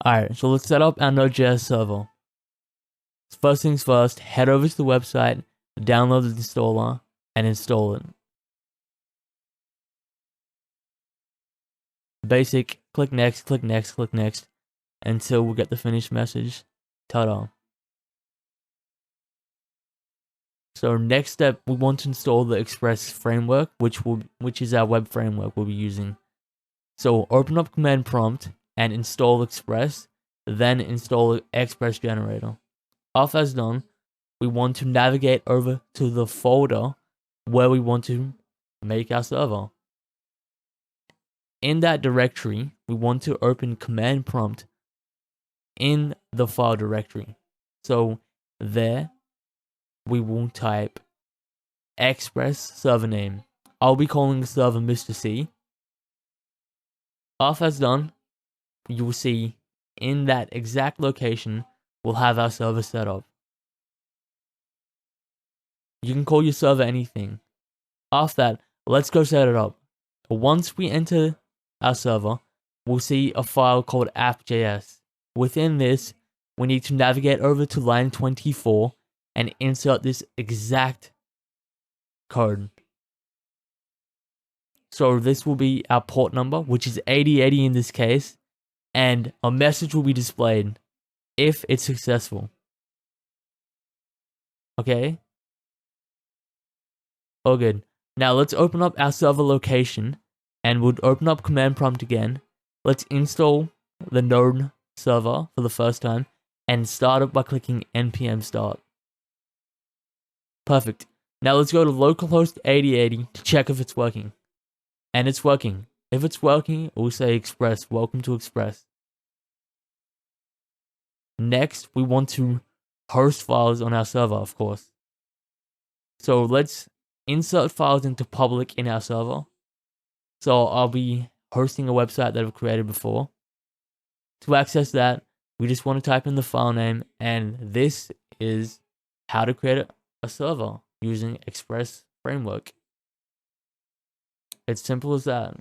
Alright, so let's set up our Node.js server. First things first, head over to the website, download the installer, and install it. Basic, click next, click next, click next, until we get the finished message. Ta-da. So next step, we want to install the Express framework, which is our web framework we'll be using. So open up command prompt and install Express, then install Express generator. After that's done, we want to navigate over to the folder where we want to make our server. In that directory, we want to open command prompt in the file directory. So there, we will type express server name. I'll be calling the server Mr. C. After that's done, you will see in that exact location, we'll have our server set up. You can call your server anything. After that, let's go set it up. Once we enter our server, we'll see a file called app.js. Within this, we need to navigate over to line 24 and insert this exact code. So this will be our port number, which is 8080 in this case, and a message will be displayed if it's successful. Okay? All good. Now let's open up our server location, and we'll open up command prompt again. Let's install the Node server for the first time, and start it by clicking npm start. Perfect. Now let's go to localhost 8080 to check if it's working. And it's working. If it's working, we'll say Express. Welcome to Express. Next, we want to host files on our server, of course. So let's insert files into public in our server. So I'll be hosting a website that I've created before. To access that, we just want to type in the file name, and this is how to create a server using Express framework. It's simple as that.